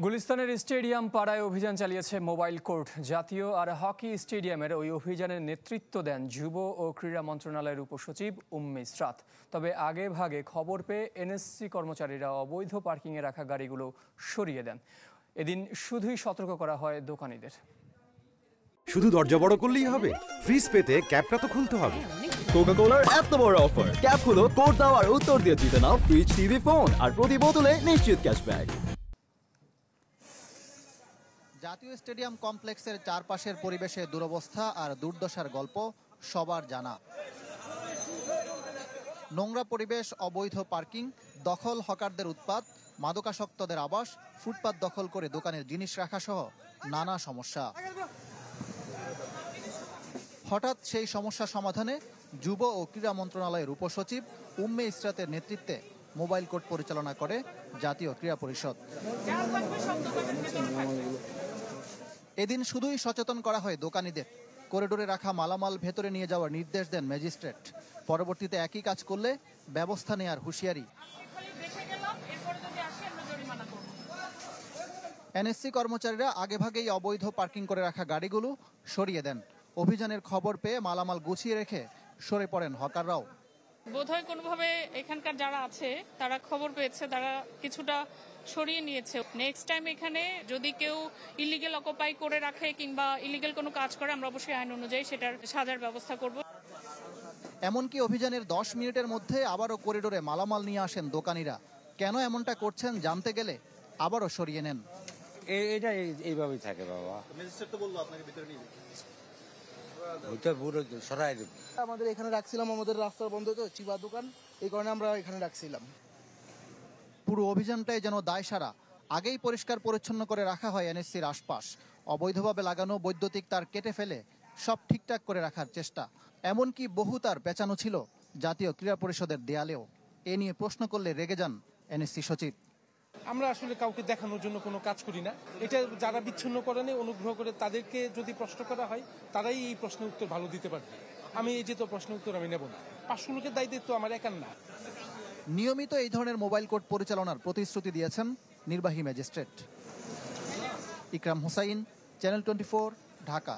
গুলিস্তানের stadium পাড়ায় অভিযান চালিয়েছে মোবাইল কোর্ট। জাতীয় আর হকি স্টেডিয়ামের ওই অভিযানের নেতৃত্ব দেন যুব ও ক্রীড়া মন্ত্রণালয়ের উপসচিব উম্মে ইসরাত। তবে আগে ভাগে খবর পেয়ে এনএসসি কর্মচারীরা অবৈধ পার্কিংয়ে রাখা গাড়িগুলো সরিয়ে দেন। এদিন শুধুই সতর্ক করা হয় দোকানিদের। শুধু দরজা বড় করলেই হবে? ফ্রিজ পেতে ক্যাপটা তো খুলতে হবে। কোকা-কোলার এত বড় অফার, ক্যাপ হলো কোড দেওয়ার উত্তর দিয়ে জিতে নাও ফ্রিজ, টিভি, ফোন আর প্রতি বোতলে নিশ্চিত ক্যাশব্যাক। জাতীয় স্টেডিয়াম কমপ্লেক্সের চারপাশের পরিবেশে দুরবস্থা আর দুর্দশার গল্প সবার জানা। নোংরা পরিবেশ, অবৈধ পার্কিং, দখল, হকারদের উৎপাত, মাদকাসক্তদের আবাস, ফুটপাত দখল করে দোকানের জিনিস রাখা সহ নানা সমস্যা। হঠাৎ সেই সমস্যা সমাধানে যুব ও ক্রীড়া মন্ত্রণালয়ের উপসচিব উম্মে ইসরাতের নেতৃত্বে মোবাইল কোর্ট পরিচালনা করে জাতীয় ক্রীড়া পরিষদ। এদিন শুধুই সচেতন করা হয় দোকানীদের। করিডোরে রাখা মালামাল ভেতরে নিয়ে যাওয়ার নির্দেশ দেন ম্যাজিস্ট্রেট। পরবর্তীতে একই কাজ করলে ব্যবস্থা নেওয়ার হুঁশিয়ারি। এনএসসি কর্মচারীরা আগেভাগেই অবৈধ পার্কিং করে রাখা গাড়িগুলো সরিয়ে দেন। অভিযানের খবর পেয়ে মালামাল গুছিয়ে রেখে সরে পড়েন হকাররাও। বোধহয় কোনোভাবে এখানকার যারা আছে তারা খবর পেয়েছে, তারা কিছুটা সরিয়ে নিয়েছে। নেক্সট টাইম এখানে যদি কেউ ইলিগেল অকুপাই করে রাখে কিংবা ইলিগেল কোনো কাজ করে, আমরা অবশ্যই আইন অনুযায়ী সেটার সাজার ব্যবস্থা করব। এমনকি অভিযানের 10 মিনিটের মধ্যে আবারও করিডোরে মালামাল নিয়ে আসেন দোকানিরা। কেন এমনটা করছেন জানতে গেলে আবারও সরিয়ে নেন। এটা এইভাবেই থাকে বাবা। ম্যাজিস্ট্রেট তো বললো আপনাকে ভিতরে নিয়ে আমাদের এখানে রাখছিলাম, আমাদের রাস্তার বন্ধ তো চিবা দোকান, এই কারণে আমরা এখানে রাখছিলাম। পুরো অভিযানটাই যেন দায়সারা। আগেই পরিষ্কার পরিচ্ছন্ন করে রাখা হয় এনএসসির আশপাশ। অবৈধভাবে লাগানো বৈদ্যুতিক তার কেটে ফেলে সব ঠিকঠাক করে রাখার চেষ্টা। এমনকি বহু তার পেঁচানো ছিল জাতীয় ক্রীড়া পরিষদের দেয়ালেও। এ নিয়ে প্রশ্ন করলে রেগে যান এনএসসি সচিব। আমরা আসলে কাউকে দেখানোর জন্য কোনো কাজ করি না। এটা যারা বিচ্ছিন্ন করেনি, অনুগ্রহ করে তাদেরকে যদি প্রশ্ন করা হয়, তারাই এই প্রশ্নের উত্তর ভালো দিতে পারবে। আমি এই যে তো প্রশ্নের উত্তর আমি নেব না। 500 লোকের দায়িত্ব আমার একার না। নিয়মিত এই ধরনের মোবাইল কোর্ট পরিচালনার প্রতিশ্রুতি দিয়েছেন নির্বাহী ম্যাজিস্ট্রেট। ইকরাম হুসাইন, চ্যানেল 24, ঢাকা।